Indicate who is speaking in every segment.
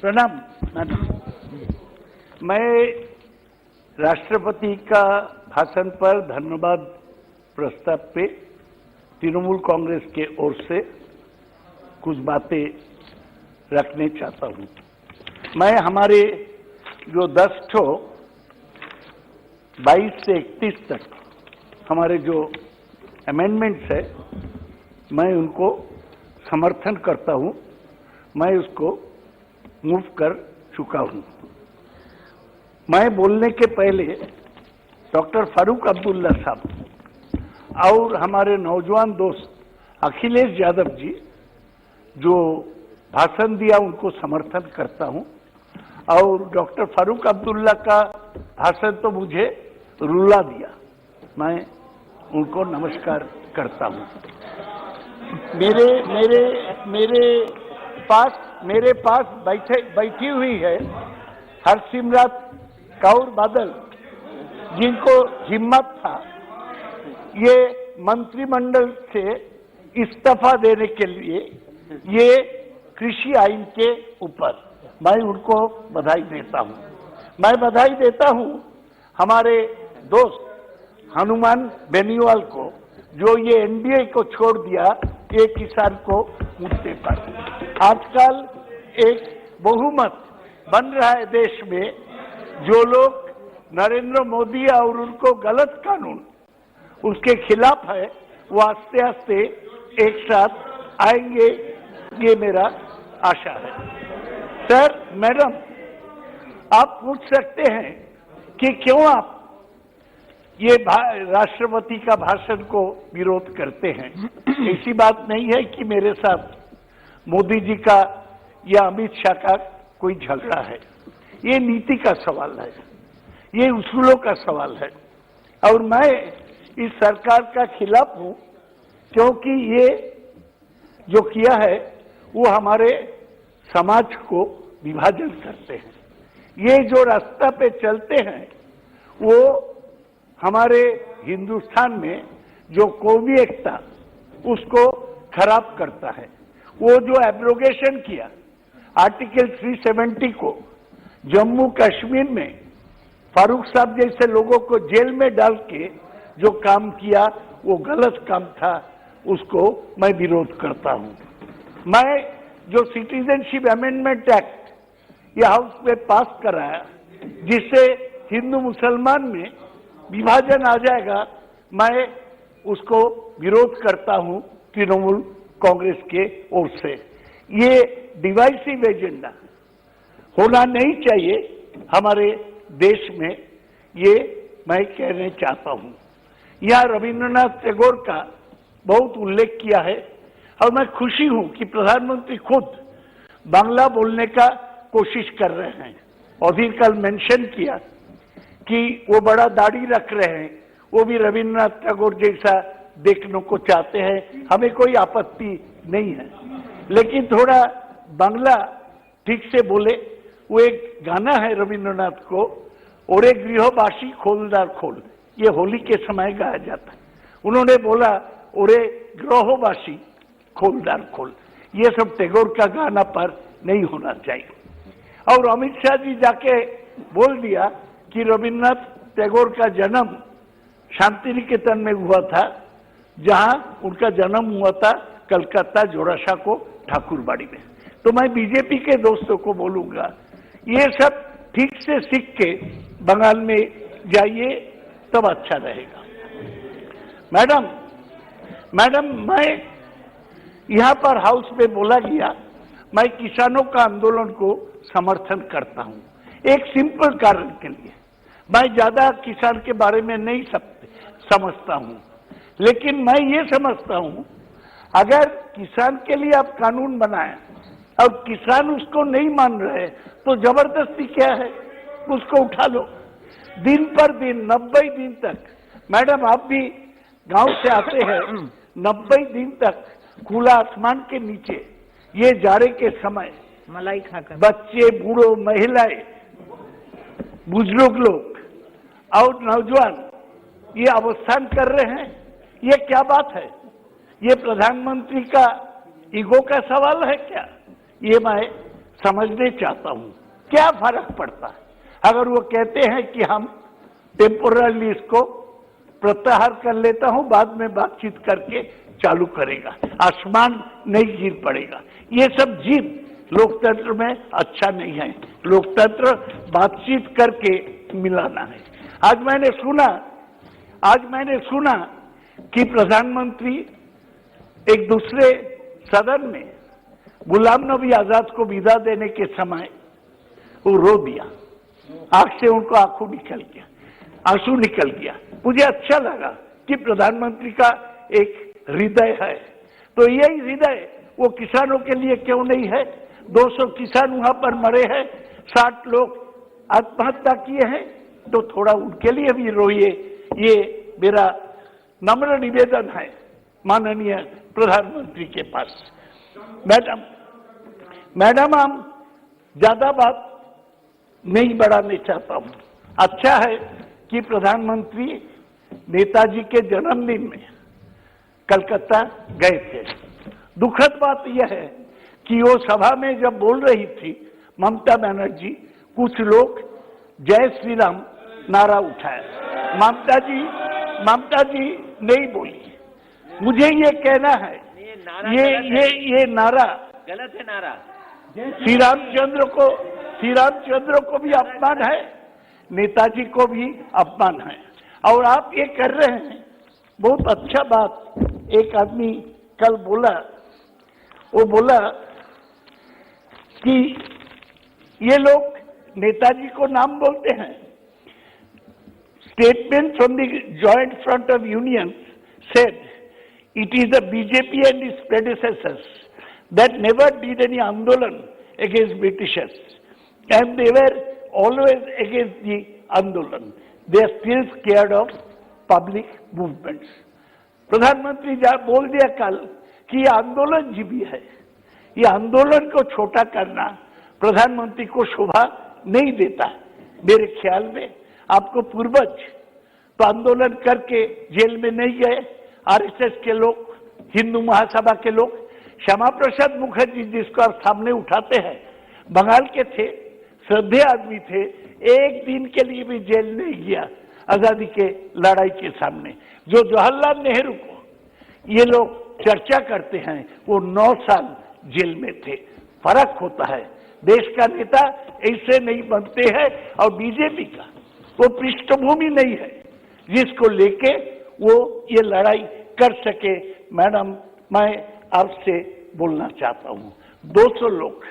Speaker 1: प्रणाम मैडम। मैं राष्ट्रपति का भाषण पर धन्यवाद प्रस्ताव पे तृणमूल कांग्रेस के ओर से कुछ बातें रखने चाहता हूं। मैं हमारे जो 10 ठो 22 से 31 तक हमारे जो अमेंडमेंट्स है, मैं उनको समर्थन करता हूं। मैं उसको मूव कर चुका हूं। मैं बोलने के पहले डॉक्टर फारूक अब्दुल्ला साहब और हमारे नौजवान दोस्त अखिलेश यादव जी जो भाषण दिया उनको समर्थन करता हूं। और डॉक्टर फारूक अब्दुल्ला का भाषण तो मुझे रुला दिया, मैं उनको नमस्कार करता हूं। मेरे पास बैठी हुई है हरसिमरत कौर बादल, जिनको हिम्मत था ये मंत्रिमंडल से इस्तीफा देने के लिए ये कृषि आइन के ऊपर। मैं उनको बधाई देता हूं। मैं बधाई देता हूं हमारे दोस्त हनुमान बेनीवाल को, जो ये एनडीए को छोड़ दिया ये किसान को मुद्दे पर। आजकल एक बहुमत बन रहा है देश में, जो लोग नरेंद्र मोदी और उनको गलत कानून उसके खिलाफ है, वो आस्ते आस्ते एक साथ आएंगे, ये मेरा आशा है। सर, मैडम, आप पूछ सकते हैं कि क्यों आप ये राष्ट्रपति का भाषण को विरोध करते हैं। ऐसी बात नहीं है कि मेरे साथ मोदी जी का या अमित शाह का कोई झगड़ा है। ये नीति का सवाल है, ये उसूलों का सवाल है। और मैं इस सरकार का खिलाफ हूं क्योंकि ये जो किया है वो हमारे समाज को विभाजन करते हैं। ये जो रास्ता पे चलते हैं वो हमारे हिंदुस्तान में जो कौमी एकता उसको खराब करता है। वो जो एब्रोगेशन किया आर्टिकल 370 को, जम्मू कश्मीर में फारूक साहब जैसे लोगों को जेल में डाल के जो काम किया वो गलत काम था, उसको मैं विरोध करता हूं। मैं जो सिटीजनशिप अमेंडमेंट एक्ट ये हाउस में पास कराया, जिससे हिंदू मुसलमान में विभाजन आ जाएगा, मैं उसको विरोध करता हूं तृणमूल कांग्रेस के ओर से। ये डिवाइसिव एजेंडा होना नहीं चाहिए हमारे देश में, ये मैं कहने चाहता हूं। यहाँ रविंद्रनाथ टैगोर का बहुत उल्लेख किया है और मैं खुशी हूं कि प्रधानमंत्री खुद बांग्ला बोलने का कोशिश कर रहे हैं। और भी कल मेंशन किया कि वो बड़ा दाढ़ी रख रहे हैं, वो भी रविंद्रनाथ टैगोर जैसा देखने को चाहते हैं। हमें कोई आपत्ति नहीं है, लेकिन थोड़ा बांग्ला ठीक से बोले। वो एक गाना है रविंद्रनाथ को, ओरे गृहवासी खोलदार खोल, ये होली के समय गाया जाता है। उन्होंने बोला ओरे गृहवासी खोलदार खोल, ये सब टैगोर का गाना पर नहीं होना चाहिए। और अमित शाह जी जाके बोल दिया कि रविंद्रनाथ टैगोर का जन्म शांति निकेतन में हुआ था, जहां उनका जन्म हुआ था कलकत्ता जोरासा को ठाकुरबाड़ी में। तो मैं बीजेपी के दोस्तों को बोलूंगा, ये सब ठीक से सीख के बंगाल में जाइए, तब अच्छा रहेगा। मैडम, मैं यहां पर हाउस में बोला गया, मैं किसानों का आंदोलन को समर्थन करता हूं। एक सिंपल कारण के लिए, मैं ज्यादा किसान के बारे में नहीं समझता हूं, लेकिन मैं ये समझता हूं अगर किसान के लिए आप कानून बनाए और किसान उसको नहीं मान रहे तो जबरदस्ती क्या है, उसको उठा लो। दिन पर दिन 90 दिन तक, मैडम आप भी गांव से आते हैं, 90 दिन तक खुला आसमान के नीचे ये जाड़े के समय मलाई खाकर बच्चे, बूढ़ों, महिलाएं, बुजुर्ग लोग और नौजवान ये अवस्थान कर रहे हैं। ये क्या बात है? ये प्रधानमंत्री का ईगो का सवाल है क्या? ये मैं समझने चाहता हूं क्या फर्क पड़ता है अगर वो कहते हैं कि हम टेम्पोरली इसको प्रत्याहार कर लेता हूं, बाद में बातचीत करके चालू करेगा, आसमान नहीं गिर पड़ेगा। ये सब जीत लोकतंत्र में अच्छा नहीं है। लोकतंत्र बातचीत करके मिलाना है। आज मैंने सुना कि प्रधानमंत्री एक दूसरे सदन में गुलाम नबी आजाद को विदा देने के समय वो रो दिया, आंख से उनको आंसू निकल गया। मुझे अच्छा लगा कि प्रधानमंत्री का एक हृदय है, तो यही हृदय वो किसानों के लिए क्यों नहीं है? 200 किसान वहां पर मरे हैं, 60 लोग आत्महत्या किए हैं, तो थोड़ा उनके लिए भी रोइए। ये मेरा नम्र निवेदन है माननीय प्रधानमंत्री के पास। मैडम हम ज्यादा बात नहीं बढ़ाने चाहता हूं। अच्छा है कि प्रधानमंत्री नेताजी के जन्मदिन में कलकत्ता गए थे। दुखद बात यह है कि वो सभा में जब बोल रही थी ममता बनर्जी, कुछ लोग जय श्री राम नारा उठाया। ममता जी नहीं बोली। मुझे ये कहना है ये नारा
Speaker 2: गलत है। नारा
Speaker 1: श्री रामचंद्र को भी अपमान है, नेताजी को भी अपमान है। और आप ये कर रहे हैं, बहुत अच्छा बात एक आदमी कल बोला, वो बोला कि ये लोग नेताजी को नाम बोलते हैं। Statement from the Joint Front of Unions said it is the BJP and its predecessors that never did any andolan against Britishers, and they were always against the andolan. They are still scared of public movements. प्रधानमंत्री बोल दिया कल कि ये आंदोलन जीवी है। ये आंदोलन को छोटा करना प्रधानमंत्री को शोभा नहीं देता। मेरे ख्याल में आपको पूर्वज तो आंदोलन करके जेल में नहीं गए। आरएसएस के लोग, हिंदू महासभा के लोग, श्यामा प्रसाद मुखर्जी जिसको आप सामने उठाते हैं, बंगाल के थे, श्रद्धेय आदमी थे, एक दिन के लिए भी जेल नहीं गया आजादी के लड़ाई के सामने। जो जवाहरलाल नेहरू को ये लोग चर्चा करते हैं वो 9 साल जेल में थे। फर्क होता है। देश का नेता ऐसे नहीं बनते हैं, और बीजेपी का वो पृष्ठभूमि नहीं है जिसको लेके वो ये लड़ाई कर सके। मैडम, मैं आपसे बोलना चाहता हूं, 200 लोग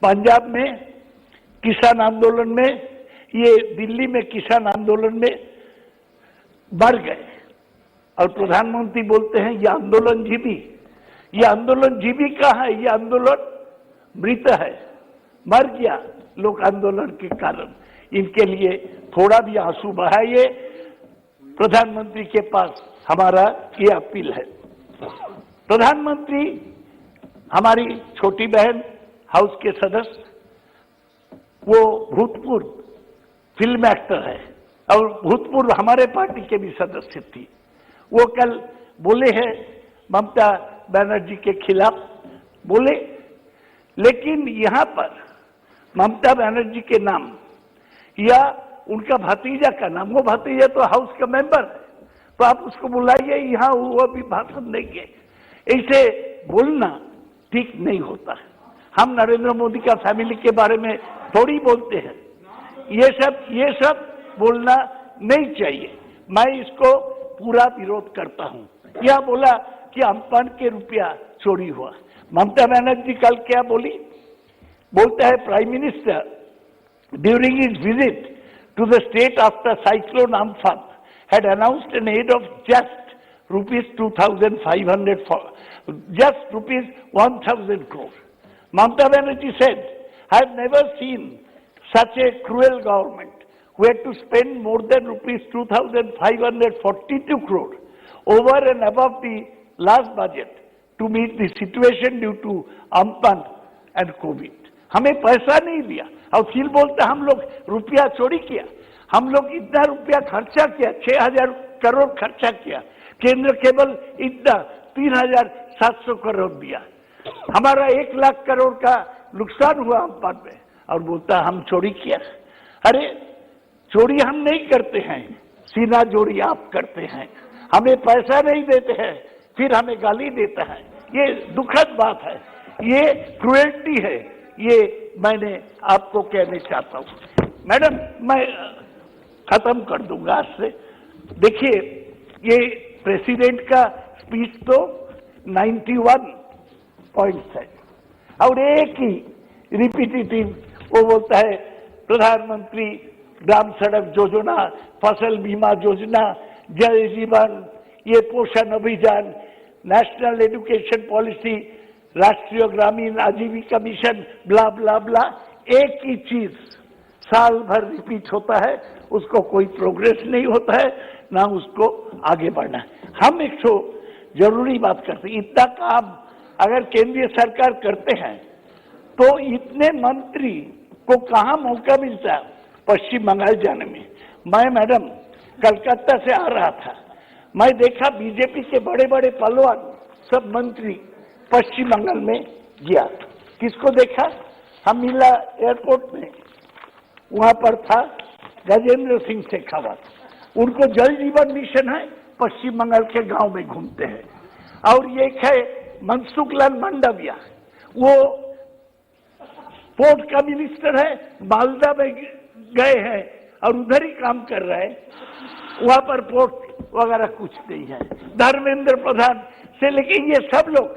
Speaker 1: पंजाब में किसान आंदोलन में, ये दिल्ली में किसान आंदोलन में मर गए, और प्रधानमंत्री बोलते हैं ये आंदोलन जीवी। ये आंदोलन जीवी कहाँ है? ये आंदोलन मृत है, मर गया लोग आंदोलन के कारण। इनके लिए थोड़ा भी आंसू बहाइए। प्रधानमंत्री के पास हमारा ये अपील है। प्रधानमंत्री हमारी छोटी बहन हाउस के सदस्य, वो भूतपूर्व फिल्म एक्टर है और भूतपूर्व हमारे पार्टी के भी सदस्य थी। वो कल बोले हैं ममता बनर्जी के खिलाफ बोले, लेकिन यहां पर ममता बनर्जी के नाम या उनका भतीजा का नाम, वो भतीजा तो हाउस का मेंबर है, तो आप उसको बुलाइए, यहाँ वो भी भाषण देंगे। ऐसे बोलना ठीक नहीं होता है। हम नरेंद्र मोदी का फैमिली के बारे में थोड़ी बोलते हैं। ये सब बोलना नहीं चाहिए। मैं इसको पूरा विरोध करता हूं। यह बोला कि अम्पान के रुपया चोरी हुआ। ममता बनर्जी कल क्या बोली? बोलता है prime minister during his visit to the state after cyclone Amphan had announced an aid of just rupees 2,500 for just rupees 1,000 crore. Mamata Banerjee said, I have never seen such a cruel government who had to spend more than rupees 2,542 crore over and above the last budget to meet the situation due to Amphan and COVID. हमें पैसा नहीं दिया और फिर बोलते हम लोग रुपया चोरी किया। हम लोग इतना रुपया खर्चा किया, 6,000 करोड़ खर्चा किया। केंद्र केवल इतना 3,700 करोड़ दिया। हमारा 1 लाख करोड़ का नुकसान हुआ अम्पान में, और बोलता हम चोरी किया। अरे चोरी हम नहीं करते हैं, सीना जोड़ी आप करते हैं, हमें पैसा नहीं देते हैं, फिर हमें गाली देता है। ये दुखद बात है, ये क्रुएल्टी है, ये मैंने आपको कहने चाहता हूँ। मैडम मैं खत्म कर दूंगा आज से। देखिए ये प्रेसिडेंट का स्पीच तो 91 पॉइंट्स है और एक ही रिपीटेटिव वो बोलता है प्रधानमंत्री ग्राम सड़क योजना, फसल बीमा योजना, जल जीवन, ये पोषण अभियान, नेशनल एजुकेशन पॉलिसी, राष्ट्रीय ग्रामीण आजीविका मिशन, ब्ला ब्ला ब्ला। एक ही चीज साल भर रिपीट होता है, उसको कोई प्रोग्रेस नहीं होता है, ना उसको आगे बढ़ना है। हम एक तो जरूरी बात करते हैं, इतना काम अगर केंद्रीय सरकार करते हैं तो इतने मंत्री को कहाँ मौका मिलता है पश्चिम बंगाल जाने में। मैं मैडम कलकत्ता से आ रहा था, मैं देखा बीजेपी के बड़े बड़े पहलवान सब मंत्री पश्चिम बंगाल में गया। किसको देखा? हम मिला एयरपोर्ट में, वहां पर था गजेंद्र सिंह शेखावत, उनको जल जीवन मिशन है, पश्चिम बंगाल के गांव में घूमते हैं। और ये है मनसुख लाल मंडाविया, वो पोर्ट का मिनिस्टर है, मालदा में गए हैं और उधर ही काम कर रहे हैं, वहां पर पोर्ट वगैरह कुछ नहीं है। धर्मेंद्र प्रधान से लेके ये सब लोग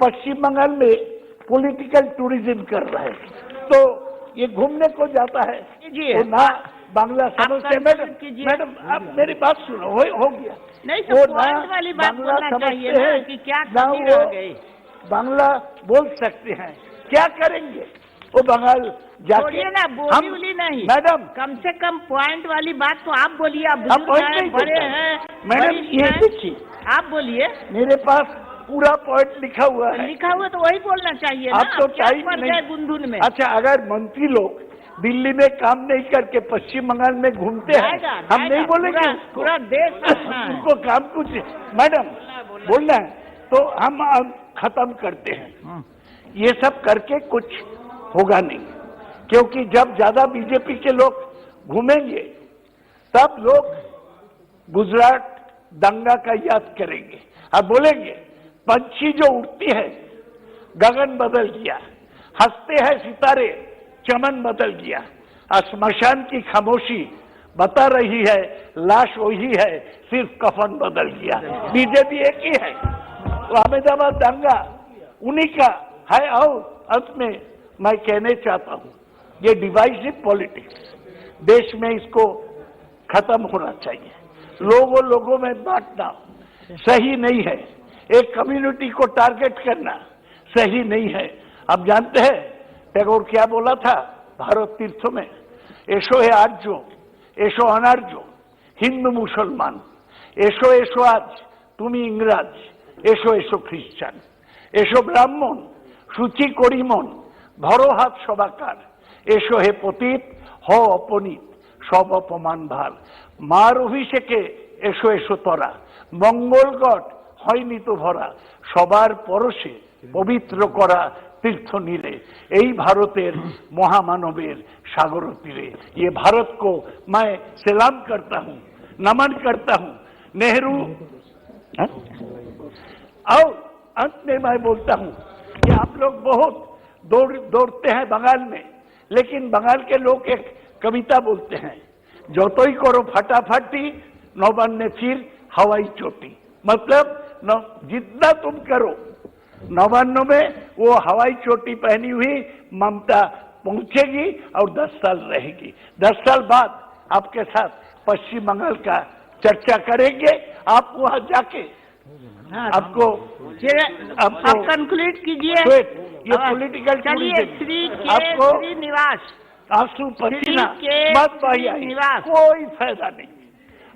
Speaker 1: पश्चिम बंगाल में पॉलिटिकल टूरिज्म कर रहे हैं, तो ये घूमने को जाता है तो ना बांग्ला समझते। मैडम आप मेरी बात सुनो, हो गया
Speaker 2: नहीं
Speaker 1: वो
Speaker 2: तो
Speaker 1: ना
Speaker 2: वाली बात
Speaker 1: बांग्ला
Speaker 2: समझते
Speaker 1: हैं
Speaker 2: कि क्या
Speaker 1: ना
Speaker 2: कमी
Speaker 1: वो
Speaker 2: रह गई।
Speaker 1: बांग्ला बोल सकते हैं, क्या करेंगे वो बंगाल जाके?
Speaker 2: ना बोली उली नहीं
Speaker 1: मैडम,
Speaker 2: कम से कम पॉइंट वाली बात तो आप बोलिए, आप
Speaker 1: हम
Speaker 2: बुजुर्ग
Speaker 1: नहीं
Speaker 2: हैं, बड़े
Speaker 1: बोलते।
Speaker 2: हैं
Speaker 1: मैडम
Speaker 2: वरिष्ठ
Speaker 1: ये
Speaker 2: हैं,
Speaker 1: देखिए
Speaker 2: आप बोलिए।
Speaker 1: मेरे पास पूरा पॉइंट लिखा हुआ है।
Speaker 2: लिखा हुआ तो वही बोलना चाहिए ना,
Speaker 1: आप तो
Speaker 2: क्या
Speaker 1: टाइम
Speaker 2: पड़
Speaker 1: नहीं।
Speaker 2: गए गुनगुन में।
Speaker 1: अच्छा अगर मंत्री लोग दिल्ली में काम नहीं करके पश्चिम बंगाल में घूमते हैं, हम नहीं बोलेंगे
Speaker 2: पूरा देश अपना है।
Speaker 1: उनको काम कुछ मैडम बोलना है तो हम खत्म करते हैं। ये सब करके कुछ होगा नहीं, क्योंकि जब ज्यादा बीजेपी के लोग घूमेंगे तब लोग गुजरात दंगा का याद करेंगे और बोलेंगे पंछी जो उड़ती है गगन बदल गया, हंसते हैं सितारे चमन बदल गया, और स्मशान की खामोशी बता रही है लाश वही है, सिर्फ कफन बदल गया। बीजेपी एक ही है, तो अहमदाबाद दंगा उन्हीं का है। और अंत में मैं कहने चाहता हूं ये डिवाइसिव पॉलिटिक्स देश में इसको खत्म होना चाहिए। लोगों में बांटना सही नहीं है, एक कम्युनिटी को टारगेट करना सही नहीं है। आप जानते हैं टैगोर क्या बोला था भारत तीर्थों में? एसो है आर्य, एसो अनार्य, हिंदू मुसलमान, एसो एसो आज तुमी इंग्राज, एसो एसो খ্রিস্টান, एसो ब्राह्मण, सूची करिमन, भरो हाथ सबाकार, एसो हे पतित हो अपनीत, सब अपमान भार, मार अभिषेके एसो एसो तरा, मंगलगढ़ হয়নি তো ভরা, সবার পরশে পবিত্র করা तीर्थ नीरे, यही भारतेर महामानवेर सागर तीरे। ये भारत को मैं सलाम करता हूँ, नमन करता हूँ। नेहरू और अंत में मैं बोलता हूँ कि आप लोग बहुत दौड़ते हैं बंगाल में, लेकिन बंगाल के लोग एक कविता बोलते हैं, जो तो ही करो फटाफटी नौबन्ने फिर हवाई चोटी। मतलब जितना तुम करो 99 में वो हवाई चोटी पहनी हुई ममता पहुंचेगी और 10 साल रहेगी। 10 साल बाद आपके साथ पश्चिम बंगाल का चर्चा करेंगे। आप वहां जाके आपको
Speaker 2: आप कंक्लूड कीजिए।
Speaker 1: ये पॉलिटिकल टूरिज्म आपको
Speaker 2: निवास
Speaker 1: आंसू पसीना मत बहाइए, कोई फायदा नहीं।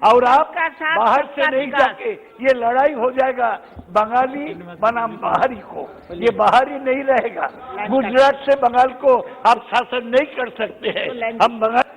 Speaker 1: और आप बाहर से नहीं जाके ये लड़ाई हो जाएगा बंगाली बनाम बाहरी को, ये बाहरी नहीं रहेगा। गुजरात से बंगाल को आप शासन नहीं कर सकते हैं। हम बंगाल